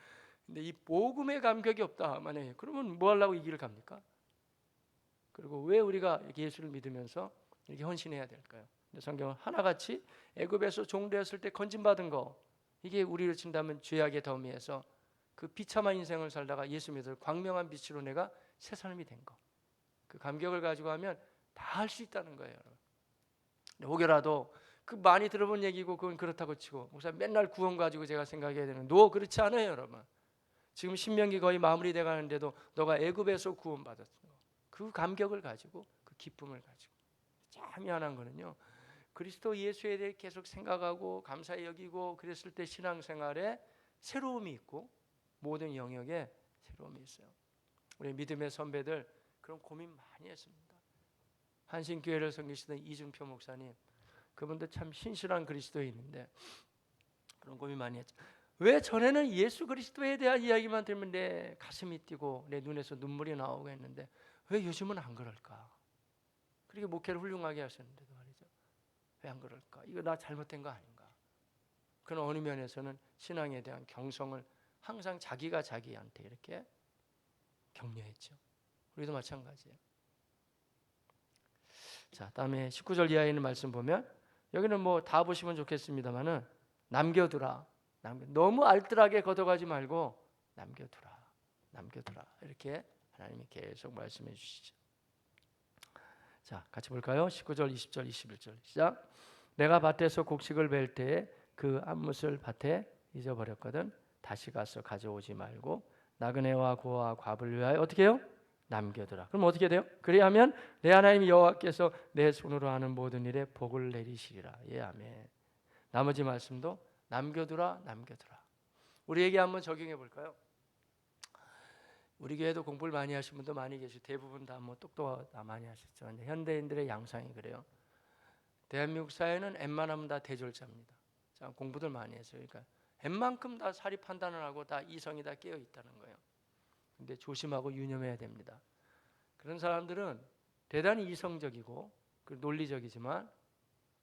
근데 이 복음의 감격이 없다 만약에, 그러면 뭐 하려고 이 길을 갑니까? 그리고 왜 우리가 예수를 믿으면서 이렇게 헌신해야 될까요? 성경은 하나같이 애굽에서 종되었을 때 건진받은 거, 이게 우리를 친다면 죄악의 덤이에서 그 비참한 인생을 살다가 예수 믿어 광명한 빛으로 내가 새 사람이 된 거, 그 감격을 가지고 하면 다 할 수 있다는 거예요. 혹여라도 그 많이 들어본 얘기고 그건 그렇다고 치고 목사 맨날 구원 가지고 제가 생각해야 되는, 그렇지 않아요, 여러분. 지금 신명기 거의 마무리돼 가는데도 너가 애굽에서 구원받았어, 그 감격을 가지고 그 기쁨을 가지고. 참 미안한 거는요, 그리스도 예수에 대해 계속 생각하고 감사히 여기고 그랬을 때 신앙생활에 새로움이 있고 모든 영역에 새로움이 있어요. 우리 믿음의 선배들 그런 고민 많이 했습니다. 한신교회를 섬기시던 이준표 목사님, 그분도 참 신실한 그리스도인인데 그런 고민 많이 했죠. 왜 전에는 예수 그리스도에 대한 이야기만 들으면 내 가슴이 뛰고 내 눈에서 눈물이 나오고 했는데 왜 요즘은 안 그럴까? 그렇게 목회를 훌륭하게 하셨는데도 말이죠. 왜 안 그럴까? 이거 나 잘못된 거 아닌가? 그런 어느 면에서는 신앙에 대한 경성을 항상 자기가 자기한테 이렇게 격려했죠. 우리도 마찬가지예요. 자, 다음에 19절 이하에 있는 말씀 보면, 여기는 뭐 다 보시면 좋겠습니다만은 남겨두라. 너무 알뜰하게 걷어가지 말고 남겨두라. 이렇게 하나님이 계속 말씀해 주시죠. 자, 같이 볼까요? 19절, 20절, 21절 시작. 내가 밭에서 곡식을 벨 때에 그 암뭇을 밭에 잊어버렸거든. 다시 가서 가져오지 말고 나그네와 고아와 과부를 위하여 어떻게 해요? 남겨두라. 그럼 어떻게 돼요? 그리하면 내 하나님 여호와께서 내 손으로 하는 모든 일에 복을 내리시리라. 예, 아멘. 나머지 말씀도 남겨두라. 우리에게 한번 적용해 볼까요? 우리 교회도 공부를 많이 하신 분도 많이 계시고 대부분 다 뭐 똑똑하다 많이 하셨죠. 근데 현대인들의 양상이 그래요. 대한민국 사회는 웬만하면 다 대졸자입니다. 자, 공부들 많이 해서, 그러니까 웬만큼 다 사리 판단을 하고 다 이성이 다 깨어 있다는 거예요. 근데 조심하고 유념해야 됩니다. 그런 사람들은 대단히 이성적이고 논리적이지만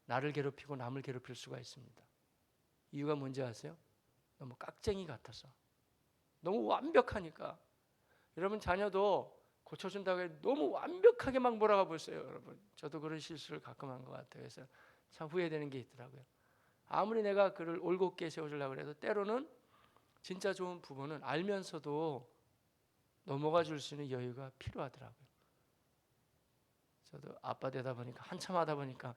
나를 괴롭히고 남을 괴롭힐 수가 있습니다. 이유가 뭔지 아세요? 너무 깍쟁이 같아서, 너무 완벽하니까. 여러분 자녀도 고쳐준다고 해서 너무 완벽하게 막 몰아가 보세요, 여러분. 저도 그런 실수를 가끔 한 것 같아요. 그래서 참 후회되는 게 있더라고요. 아무리 내가 그를 올곧게 세워주려고 해도 때로는 진짜 좋은 부모는 알면서도 넘어가 줄 수 있는 여유가 필요하더라고요. 저도 아빠 되다 보니까 한참 하다 보니까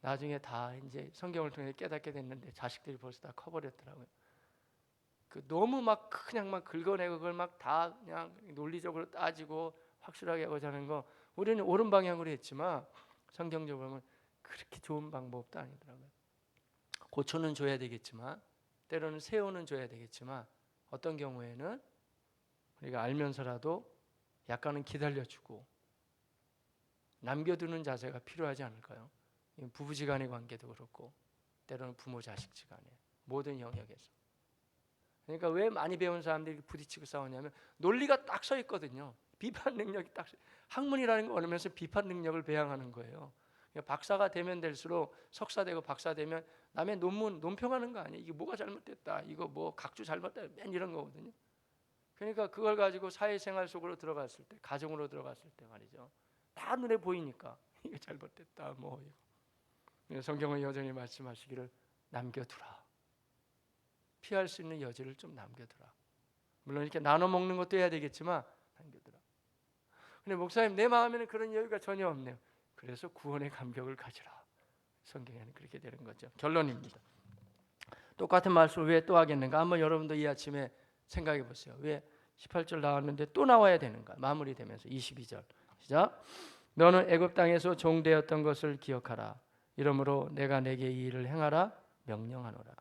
나중에 다 이제 성경을 통해 깨닫게 됐는데 자식들이 벌써 다 커버렸더라고요. 그 너무 막 그냥 막 긁어내고 그걸 막 다 그냥 논리적으로 따지고 확실하게 하고자 하는 거, 우리는 옳은 방향으로 했지만 성경적으로 보면 그렇게 좋은 방법도 아니더라고요. 고쳐는 줘야 되겠지만 때로는 세우는 줘야 되겠지만 어떤 경우에는 우리가 알면서라도 약간은 기다려주고 남겨두는 자세가 필요하지 않을까요? 부부지간의 관계도 그렇고 때로는 부모 자식지간에 모든 영역에서. 그러니까 왜 많이 배운 사람들이 부딪히고 싸우냐면 논리가 딱 서 있거든요. 비판 능력이 딱 학문이라는 거 얻으면서 비판 능력을 배양하는 거예요. 박사가 되면 될수록 석사 되고 박사 되면 남의 논문 논평하는 거 아니에요. 이게 뭐가 잘못됐다, 이거 뭐 각주 잘못됐다, 맨 이런 거거든요. 그러니까 그걸 가지고 사회생활 속으로 들어갔을 때, 가정으로 들어갔을 때 말이죠, 다 눈에 보이니까 이거 잘못됐다 뭐 이거. 성경은 여전히 말씀하시기를 남겨두라. 피할 수 있는 여지를 좀 남겨두라. 물론 이렇게 나눠 먹는 것도 해야 되겠지만 남겨두라. 근데 목사님, 내 마음에는 그런 여유가 전혀 없네요. 그래서 구원의 감격을 가지라. 성경에는 그렇게 되는 거죠. 결론입니다. 똑같은 말씀을 왜 또 하겠는가? 한번 여러분도 이 아침에 생각해 보세요. 왜 18절 나왔는데 또 나와야 되는가? 마무리되면서 22절 시작. 너는 애굽 땅에서 종되었던 것을 기억하라. 이러므로 내가 내게 이 일을 행하라 명령하노라.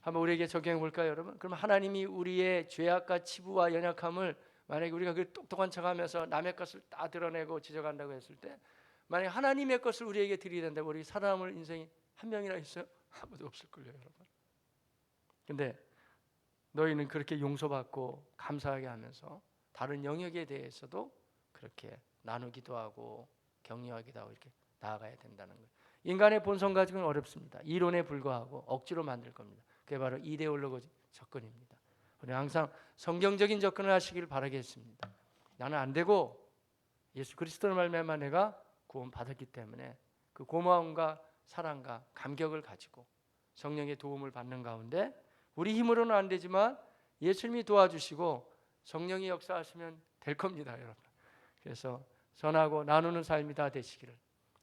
한번 우리에게 적용해 볼까요, 여러분? 그럼 하나님이 우리의 죄악과 치부와 연약함을, 만약에 우리가 그 똑똑한 척하면서 남의 것을 다 드러내고 지적한다고 했을 때, 만약에 하나님의 것을 우리에게 드리는다고 우리 살아남을 인생이 한 명이나 있어요? 아무도 없을 거예요, 여러분. 근데 너희는 그렇게 용서받고 감사하게 하면서 다른 영역에 대해서도 그렇게 나누기도 하고 격려하기도 하고 이렇게 나아가야 된다는 거예요. 인간의 본성 가지고는 어렵습니다. 이론에 불과하고 억지로 만들 겁니다. 그게 바로 이데올로기 접근입니다. 우리 항상 성경적인 접근을 하시기를 바라겠습니다. 나는 안 되고 예수 그리스도를 말미암아 내가 구원 받았기 때문에 그 고마움과 사랑과 감격을 가지고 성령의 도움을 받는 가운데 우리 힘으로는 안 되지만 예수님이 도와주시고 성령이 역사하시면 될 겁니다, 여러분. 그래서 전하고 나누는 삶이 다 되시기를,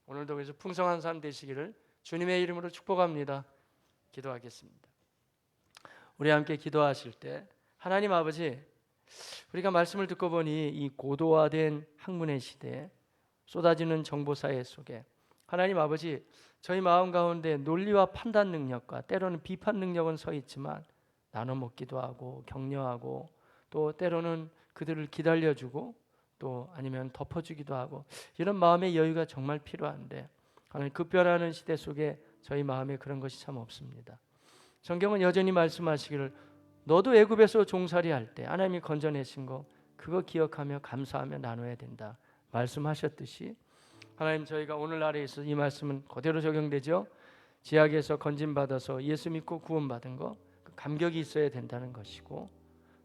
오늘도 그래서 풍성한 삶 되시기를 주님의 이름으로 축복합니다. 기도하겠습니다. 우리 함께 기도하실 때, 하나님 아버지, 우리가 말씀을 듣고 보니 이 고도화된 학문의 시대에 쏟아지는 정보사회 속에 하나님 아버지, 저희 마음 가운데 논리와 판단 능력과 때로는 비판 능력은 서 있지만 나눠 먹기도 하고 격려하고 또 때로는 그들을 기다려주고 또 아니면 덮어주기도 하고 이런 마음의 여유가 정말 필요한데, 하나님 급변하는 시대 속에 저희 마음에 그런 것이 참 없습니다. 성경은 여전히 말씀하시기를 너도 애굽에서 종살이할 때 하나님이 건져내신 거 그거 기억하며 감사하며 나눠야 된다 말씀하셨듯이, 하나님 저희가 오늘날에 있어서 이 말씀은 그대로 적용되죠. 지약에서 건진받아서 예수 믿고 구원받은 거 그 감격이 있어야 된다는 것이고,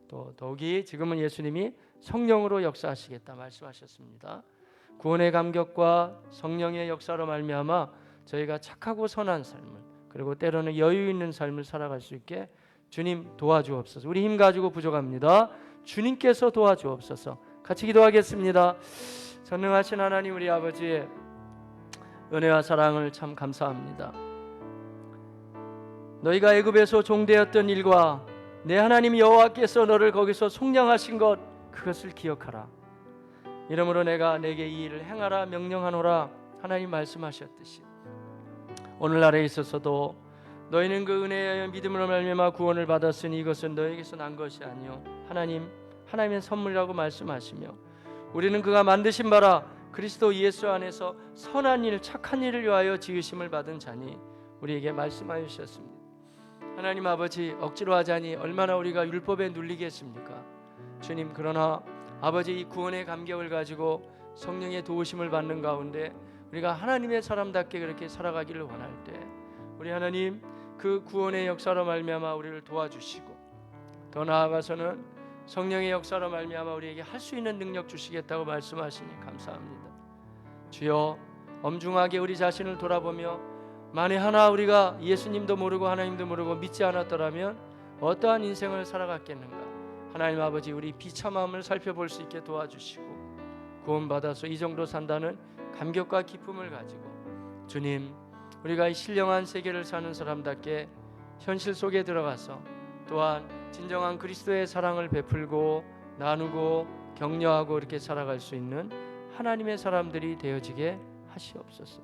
또 더욱이 지금은 예수님이 성령으로 역사하시겠다 말씀하셨습니다. 구원의 감격과 성령의 역사로 말미암아 저희가 착하고 선한 삶을, 그리고 때로는 여유 있는 삶을 살아갈 수 있게 주님 도와주옵소서. 우리 힘 가지고 부족합니다. 주님께서 도와주옵소서. 같이 기도하겠습니다. 전능하신 하나님 우리 아버지의 은혜와 사랑을 참 감사합니다. 너희가 애굽에서 종되었던 일과 내 하나님 여호와께서 너를 거기서 속량하신 것 그것을 기억하라. 이러므로 내가 내게 이 일을 행하라 명령하노라 하나님 말씀하셨듯이, 오늘날에 있어서도 너희는 그 은혜의 믿음으로 말미암아 구원을 받았으니 이것은 너희에게서 난 것이 아니요 하나님의 선물이라고 말씀하시며, 우리는 그가 만드신 바라 그리스도 예수 안에서 선한 일 착한 일을 위하여 지으심을 받은 자니 우리에게 말씀하여 주셨습니다. 하나님 아버지, 억지로 하자니 얼마나 우리가 율법에 눌리겠습니까? 주님, 그러나 아버지 이 구원의 감격을 가지고 성령의 도우심을 받는 가운데 우리가 하나님의 사람답게 그렇게 살아가기를 원할 때 우리 하나님 그 구원의 역사로 말미암아 우리를 도와주시고, 더 나아가서는 성령의 역사로 말미암아 우리에게 할 수 있는 능력 주시겠다고 말씀하시니 감사합니다. 주여, 엄중하게 우리 자신을 돌아보며 만에 하나 우리가 예수님도 모르고 하나님도 모르고 믿지 않았더라면 어떠한 인생을 살아갔겠는가. 하나님 아버지, 우리 비참함을 살펴볼 수 있게 도와주시고 구원받아서 이 정도 산다는 감격과 기쁨을 가지고 주님, 우리가 이 신령한 세계를 사는 사람답게 현실 속에 들어가서 또한 진정한 그리스도의 사랑을 베풀고 나누고 격려하고 이렇게 살아갈 수 있는 하나님의 사람들이 되어지게 하시옵소서.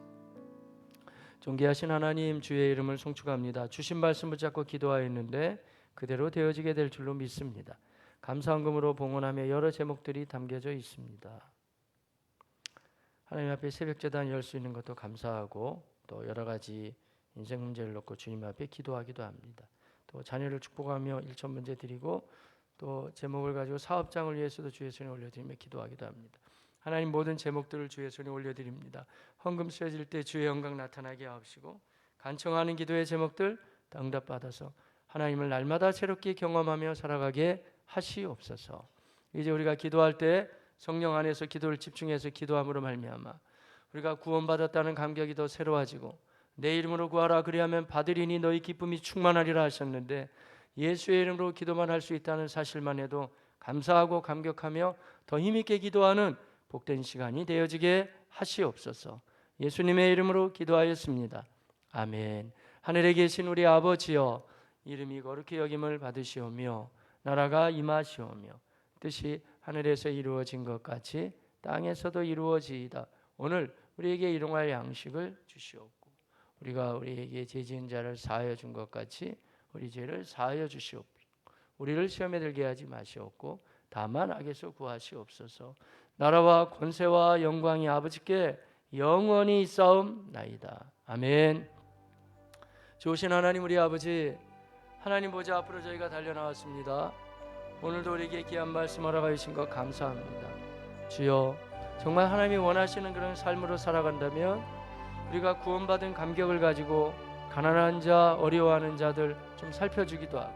존귀하신 하나님, 주의 이름을 송축합니다. 주신 말씀 붙잡고 기도하였는데 그대로 되어지게 될 줄로 믿습니다. 감사헌금으로 봉헌하며 여러 제목들이 담겨져 있습니다. 하나님 앞에 새벽제단 열 수 있는 것도 감사하고 또 여러 가지 인생 문제를 놓고 주님 앞에 기도하기도 합니다. 또 자녀를 축복하며 일천 문제 드리고 또 제목을 가지고 사업장을 위해서도 주의 손에 올려드리며 기도하기도 합니다. 하나님 모든 제목들을 주의 손에 올려드립니다. 헌금 쓰여질 때 주의 영광 나타나게 하옵시고 간청하는 기도의 제목들 다 응답받아서 하나님을 날마다 새롭게 경험하며 살아가게 하시옵소서. 이제 우리가 기도할 때 성령 안에서 기도를 집중해서 기도함으로 말미암아 우리가 구원받았다는 감격이 더 새로워지고 내 이름으로 구하라 그리하면 받으리니 너희 기쁨이 충만하리라 하셨는데 예수의 이름으로 기도만 할 수 있다는 사실만 해도 감사하고 감격하며 더 힘있게 기도하는 복된 시간이 되어지게 하시옵소서. 예수님의 이름으로 기도하였습니다. 아멘. 하늘에 계신 우리 아버지여 이름이 거룩히 여김을 받으시오며 나라가 임하시오며 뜻이 하늘에서 이루어진 것 같이 땅에서도 이루어지이다. 오늘 우리에게 일용할 양식을 주시옵고 우리가 우리에게 죄 지은 자를 사하여 준 것 같이 우리 죄를 사하여 주시옵고 우리를 시험에 들게 하지 마시옵고 다만 악에서 구하시옵소서. 나라와 권세와 영광이 아버지께 영원히 있사옵나이다. 아멘. 좋으신 하나님 우리 아버지, 하나님 보좌 앞으로 저희가 달려나왔습니다. 오늘도 우리에게 귀한 말씀 허락하여 주신 것 감사합니다. 주여, 정말 하나님이 원하시는 그런 삶으로 살아간다면 우리가 구원받은 감격을 가지고 가난한 자, 어려워하는 자들 좀 살펴주기도 하고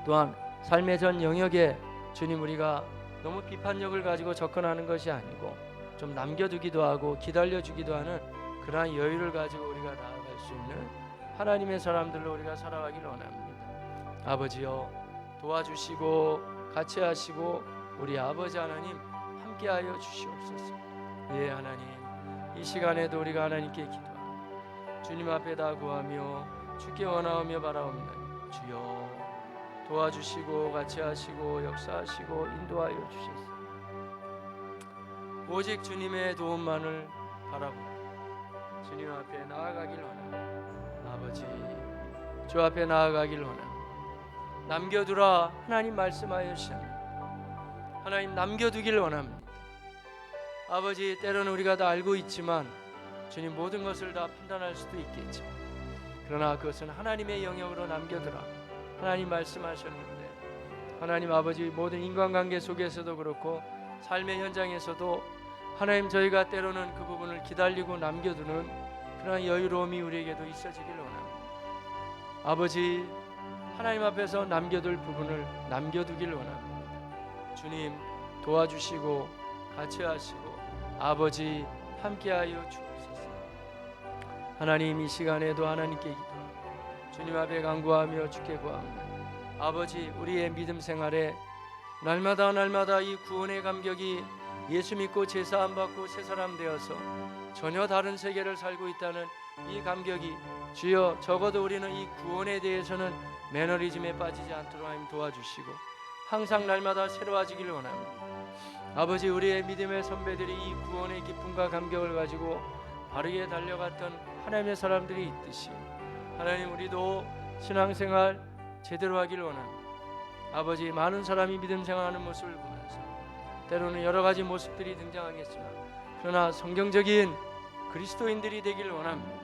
또한 삶의 전 영역에 주님 우리가 너무 비판력을 가지고 접근하는 것이 아니고 좀 남겨두기도 하고 기다려주기도 하는 그러한 여유를 가지고 우리가 나아갈 수 있는 하나님의 사람들로 우리가 살아가기를 원합니다. 아버지여 도와주시고 같이 하시고 우리 아버지 하나님 함께하여 주시옵소서. 예 하나님, 이 시간에도 우리가 하나님께 기도하며 주님 앞에 다 구하며 주께 원하오며 바라옵나니 주여 도와주시고 같이 하시고 역사하시고 인도하여 주시옵소서. 오직 주님의 도움만을 바라보고 주님 앞에 나아가길 원합니다. 아버지 주 앞에 나아가길 원합니다. 남겨두라 하나님 말씀하여 주십니다. 하나님 남겨두길 원합니다. 아버지 때로는 우리가 다 알고 있지만 주님 모든 것을 다 판단할 수도 있겠지만 그러나 그것은 하나님의 영역으로 남겨두라 하나님 말씀하셨는데 하나님 아버지 모든 인간관계 속에서도 그렇고 삶의 현장에서도 하나님 저희가 때로는 그 부분을 기다리고 남겨두는 그런 여유로움이 우리에게도 있어지길 원합니다. 아버지 하나님 앞에서 남겨둘 부분을 남겨두길 원합니다. 주님 도와주시고 같이 하시고 아버지 함께하여 주옵소서. 하나님 이 시간에도 하나님께 기도하고 주님 앞에 간구하며 주께 구합니다. 아버지 우리의 믿음 생활에 날마다 이 구원의 감격이 예수 믿고 제사함 받고 새 사람 되어서 전혀 다른 세계를 살고 있다는 이 감격이 주여 적어도 우리는 이 구원에 대해서는 매너리즘에 빠지지 않도록 하나님 도와주시고 항상 날마다 새로워지기를 원합니다. 아버지 우리의 믿음의 선배들이 이 구원의 기쁨과 감격을 가지고 바르게 달려갔던 하나님의 사람들이 있듯이 하나님 우리도 신앙생활 제대로 하기를 원합니다. 아버지 많은 사람이 믿음 생활하는 모습을 보면서 때로는 여러 가지 모습들이 등장하겠지만 그러나 성경적인 그리스도인들이 되기를 원합니다.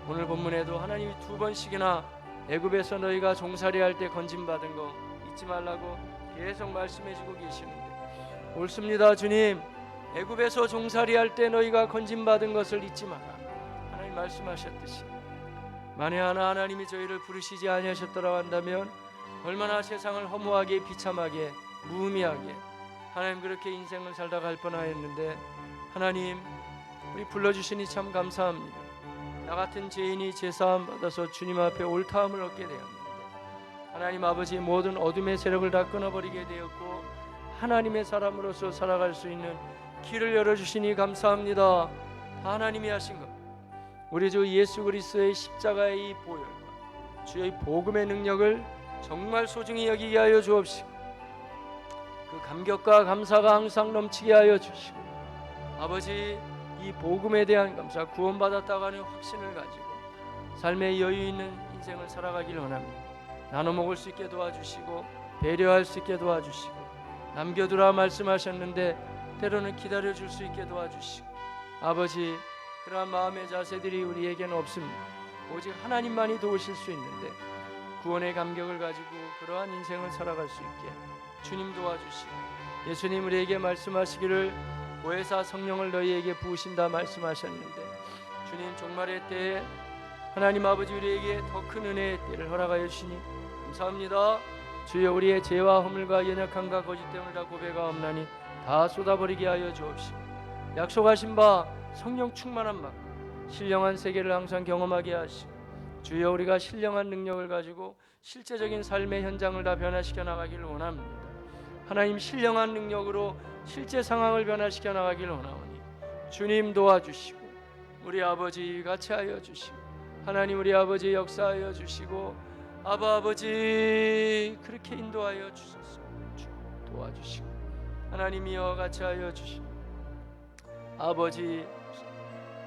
오늘 본문에도 하나님이 2번씩이나 애굽에서 너희가 종살이할 때 건짐받은 거 잊지 말라고 계속 말씀해주고 계시는데 옳습니다. 주님 애굽에서 종살이할 때 너희가 건짐받은 것을 잊지 마라 하나님 말씀하셨듯이 만에 하나 하나님이 저희를 부르시지 아니하셨더라고 한다면 얼마나 세상을 허무하게 비참하게 무의미하게 하나님 그렇게 인생을 살다 갈 뻔하였는데 하나님 우리 불러주시니 참 감사합니다. 나 같은 죄인이 제사함 받아서 주님 앞에 옳다함을 얻게 되었는데 하나님 아버지 모든 어둠의 세력을 다 끊어버리게 되었고 하나님의 사람으로서 살아갈 수 있는 길을 열어주시니 감사합니다. 다 하나님이 하신 것 우리 주 예수 그리스도의 십자가의 이 보혈과 주의 복음의 능력을 정말 소중히 여기게 하여 주옵시고 그 감격과 감사가 항상 넘치게 하여 주시고 아버지 이 복음에 대한 감사 구원받았다고 하는 확신을 가지고 삶의 여유 있는 인생을 살아가길 원합니다. 나눠 먹을 수 있게 도와주시고 배려할 수 있게 도와주시고, 남겨두라 말씀하셨는데 때로는 기다려줄 수 있게 도와주시고, 아버지, 그러한 마음의 자세들이 우리에게는 없습니다. 오직 하나님만이 도우실 수 있는데 구원의 감격을 가지고 그러한 인생을 살아갈 수 있게 주님 도와주시고, 예수님 우리에게 말씀하시기를 보혜사 성령을 너희에게 부으신다 말씀하셨는데, 주님 종말의 때에 하나님 아버지 우리에게 더 큰 은혜의 때를 허락하여 주시니 감사합니다. 주여, 우리의 죄와 허물과 연약함과 거짓됨을 다 고백하옵나니 다 쏟아버리게 하여 주옵시고, 약속하신 바 성령 충만함 받고 신령한 세계를 항상 경험하게 하시고, 주여, 우리가 신령한 능력을 가지고 실제적인 삶의 현장을 다 변화시켜 나가기를 원합니다. 하나님, 신령한 능력으로 실제 상황을 변화시켜 나가기를 원하오니 주님 도와주시고, 우리 아버지 같이 하여 주시고, 하나님 우리 아버지 역사하여 주시고, 아버지 그렇게 인도하여 주소서. 도와주시고, 하나님이여 같이 하여 주시고, 아버지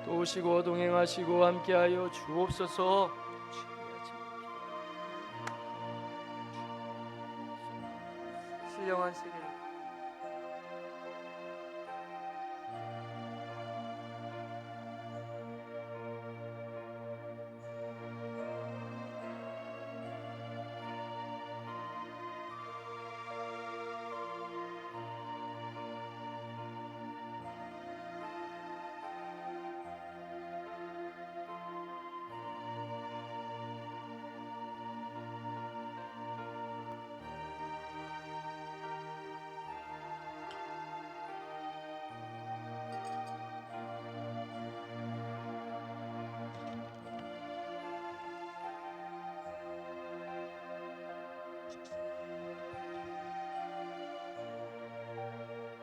도우시고 동행하시고 함께하여 주옵소서. 신령한 세계를